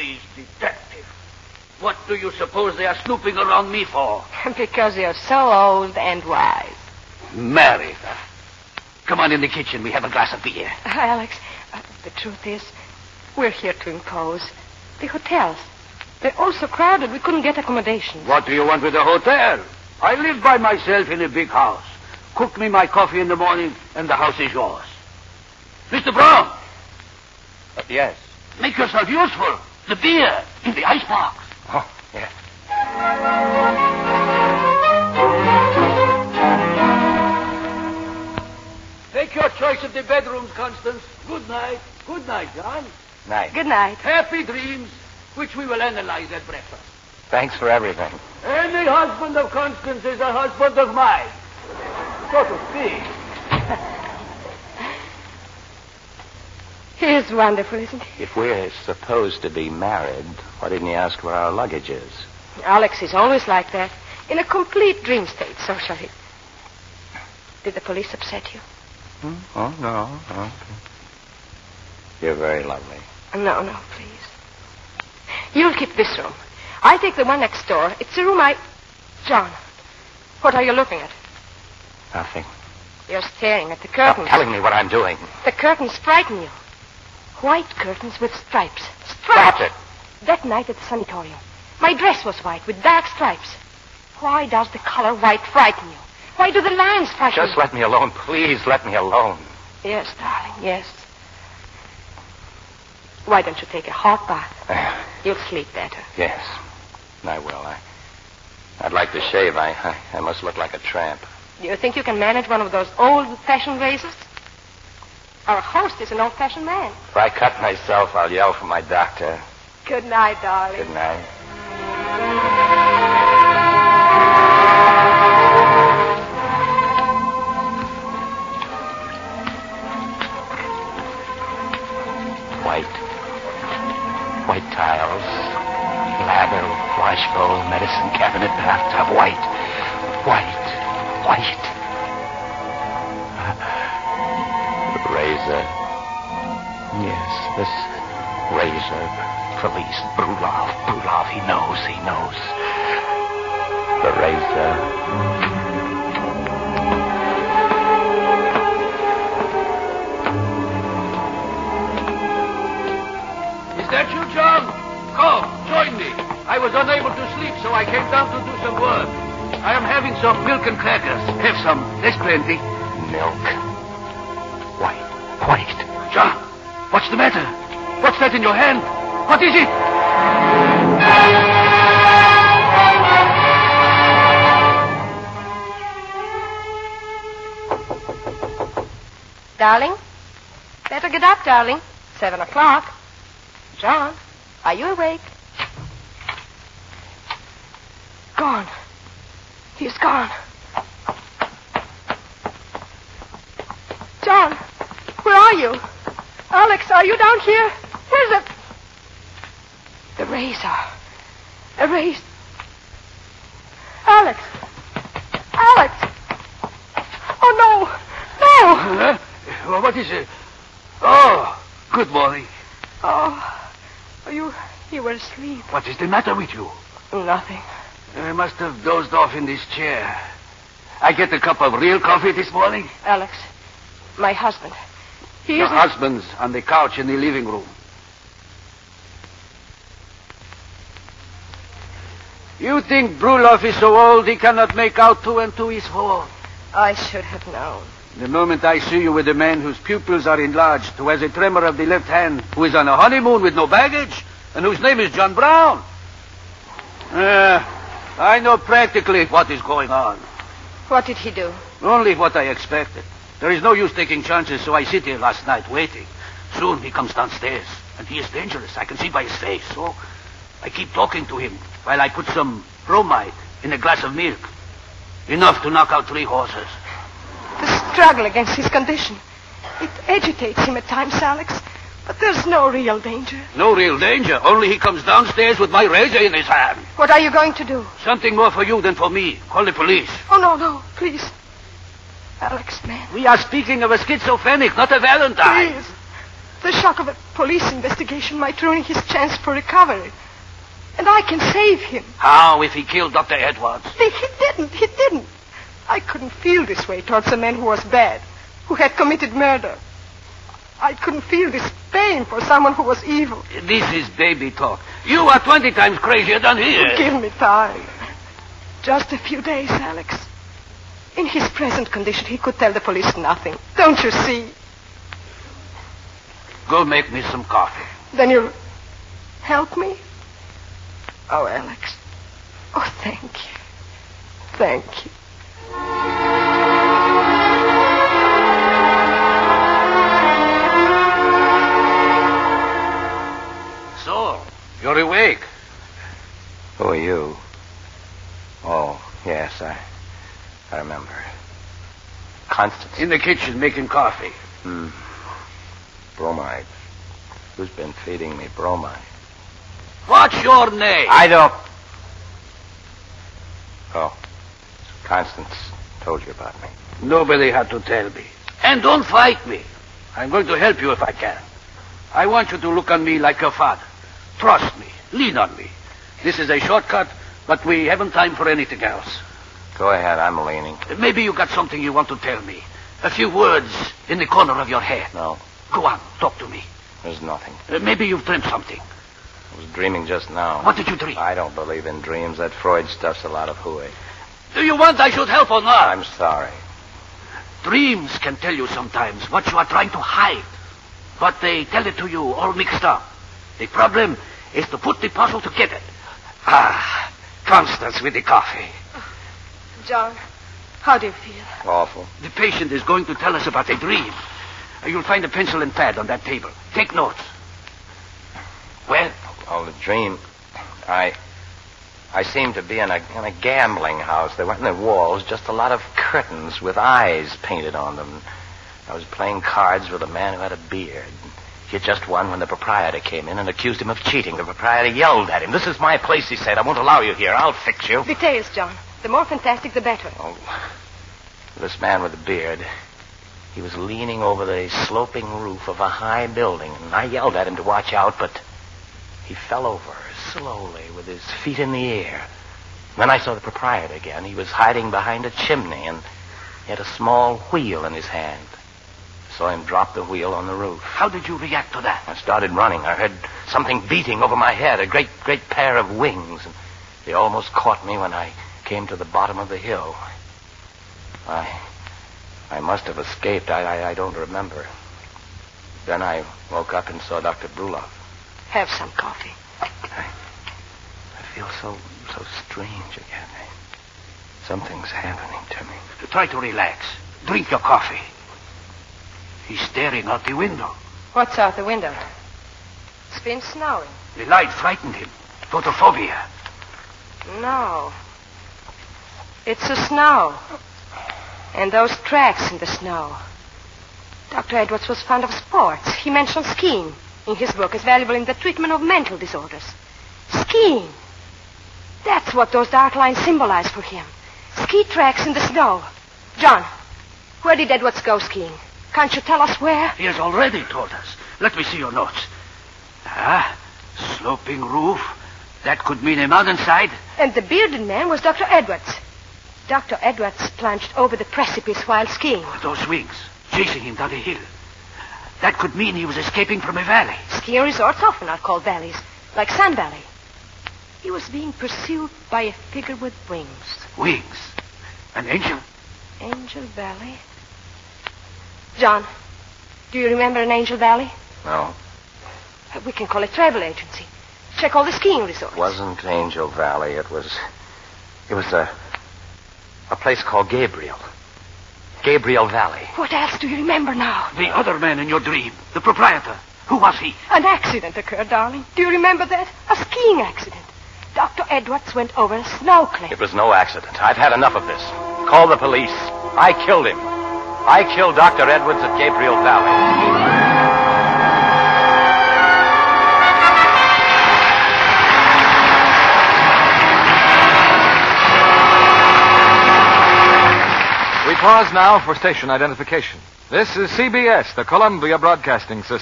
Police detective. What do you suppose they are snooping around me for? Because you're so old and wise. Married her. Come on in the kitchen. We have a glass of beer. Alex, the truth is, we're here to impose. The hotels, they're all so crowded we couldn't get accommodations. What do you want with a hotel? I live by myself in a big house. Cook me my coffee in the morning, and the house is yours. Mr. Brown! Yes. Make yourself useful. The beer in the icebox. Oh, yes. Take your choice of the bedrooms, Constance. Good night. Good night, John. Night. Good night. Happy dreams, which we will analyze at breakfast. Thanks for everything. Any husband of Constance is a husband of mine, so to speak. He is wonderful, isn't he? If we're supposed to be married, why didn't you ask where our luggage is? Alex is always like that. In a complete dream state, socially. Did the police upset you? Oh, no. Okay. You're very lovely. No, please. You'll keep this room. I take the one next door. It's a room John, what are you looking at? Nothing. You're staring at the curtains. Stop telling me what I'm doing. The curtains frighten you. White curtains with stripes. Stop it. That night at the sanatorium, my dress was white with dark stripes. Why does the color white frighten you? Why do the lines frighten you? Just let me alone. Please let me alone. Yes, darling, yes. Why don't you take a hot bath? You'll sleep better. Yes, I will. I'd like to shave. I must look like a tramp. Do you think you can manage one of those old-fashioned razors? Our host is an old-fashioned man. If I cut myself, I'll yell for my doctor. Good night, darling. Good night. White tiles, lather, washbowl, medicine cabinet, bathtub. White. The razor. Yes, this razor. Police. Brulov. He knows. The razor. Is that you, John? Come, join me. I was unable to sleep, so I came down to do some work. I am having some milk and crackers. Have some. There's plenty. Milk. White. John, what's the matter? What's that in your hand? What is it? Darling? Better get up, darling. 7 o'clock. John, are you awake? Gone. He's gone. John, where are you? Alex, are you down here? Where's the razor? Erased. Alex! Oh, no! Well, what is it? Oh, good morning. Oh, you were asleep. What is the matter with you? Nothing. I must have dozed off in this chair. I get a cup of real coffee this morning. Alex, my husband. Your husband's on the couch in the living room. You think Brulov is so old he cannot make out 2 and 2 is 4? I should have known. The moment I see you with a man whose pupils are enlarged, who has a tremor of the left hand, who is on a honeymoon with no baggage, and whose name is John Brown. I know practically what is going on. What did he do? Only what I expected. There is no use taking chances, so I sit here last night waiting. Soon he comes downstairs, and he is dangerous. I can see by his face, so I keep talking to him while I put some bromide in a glass of milk. Enough to knock out 3 horses. The struggle against his condition. It agitates him at times, Alex. But there's no real danger. No real danger. Only he comes downstairs with my razor in his hand. What are you going to do? Something more for you than for me. Call the police. Oh, no, please. Alex, man. We are speaking of a schizophrenic, not a Valentine. Please. The shock of a police investigation might ruin his chance for recovery. And I can save him. How if he killed Dr. Edwards? He didn't. I couldn't feel this way towards a man who was bad, who had committed murder. I couldn't feel this pain for someone who was evil. This is baby talk. You are 20 times crazier than he is. Give me time. Just a few days, Alex. In his present condition, he could tell the police nothing. Don't you see? Go make me some coffee. Then you'll help me? Oh, Alex. Oh, thank you. Thank you. So, you're awake. Who are you? Oh, yes, I remember. Constance. In the kitchen making coffee. Bromide. Who's been feeding me bromide? What's your name? I don't... Oh. Constance told you about me. Nobody had to tell me. And don't fight me. I'm going to help you if I can. I want you to look on me like your father. Trust me. Lean on me. This is a shortcut, but we haven't time for anything else. Go ahead, I'm leaning. Maybe you got something you want to tell me. A few words in the corner of your head. No. Go on, talk to me. There's nothing. Maybe you've dreamed something. I was dreaming just now. What did you dream? I don't believe in dreams. That Freud stuff's a lot of hooey. Do you want I should help or not? I'm sorry. Dreams can tell you sometimes what you are trying to hide. But they tell it to you all mixed up. The problem is to put the puzzle together. Ah, Constance with the coffee. John, how do you feel? Awful. The patient is going to tell us about a dream. You'll find a pencil and pad on that table. Take notes. Well? Oh, the dream. I seemed to be in a gambling house. There weren't any walls, just a lot of curtains with eyes painted on them. I was playing cards with a man who had a beard. He had just won when the proprietor came in and accused him of cheating. The proprietor yelled at him. "This is my place," he said. "I won't allow you here. I'll fix you." Details, John. The more fantastic, the better. Oh, this man with the beard, he was leaning over the sloping roof of a high building, and I yelled at him to watch out, but he fell over slowly with his feet in the air. Then I saw the proprietor again. He was hiding behind a chimney, and he had a small wheel in his hand. I saw him drop the wheel on the roof. How did you react to that? I started running. I heard something beating over my head, a great pair of wings, and they almost caught me when I came to the bottom of the hill. I must have escaped. I don't remember. Then I woke up and saw Dr. Brulov. Have some coffee. I feel so strange again. Something's happening to me. Try to relax. Drink your coffee. He's staring out the window. What's out the window? It's been snowing. The light frightened him. Photophobia. No. It's the snow. And those tracks in the snow. Dr. Edwards was fond of sports. He mentioned skiing in his book as valuable in the treatment of mental disorders. Skiing. That's what those dark lines symbolize for him. Ski tracks in the snow. John, where did Edwards go skiing? Can't you tell us where? He has already told us. Let me see your notes. Sloping roof. That could mean a mountainside. And the bearded man was Dr. Edwards. Dr. Edwards plunged over the precipice while skiing. Those wings, chasing him down the hill. That could mean he was escaping from a valley. Ski resorts often are called valleys, like Sun Valley. He was being pursued by a figure with wings. Wings? An angel? Angel Valley? John, do you remember an Angel Valley? No. We can call it travel agency. Check all the skiing resorts. It wasn't Angel Valley. It was a place called Gabriel. Gabriel Valley. What else do you remember now? The other man in your dream. The proprietor. Who was he? An accident occurred, darling. Do you remember that? A skiing accident. Dr. Edwards went over a snow cliff. It was no accident. I've had enough of this. Call the police. I killed him. I killed Dr. Edwards at Gabriel Valley. We pause now for station identification. This is CBS, the Columbia Broadcasting System.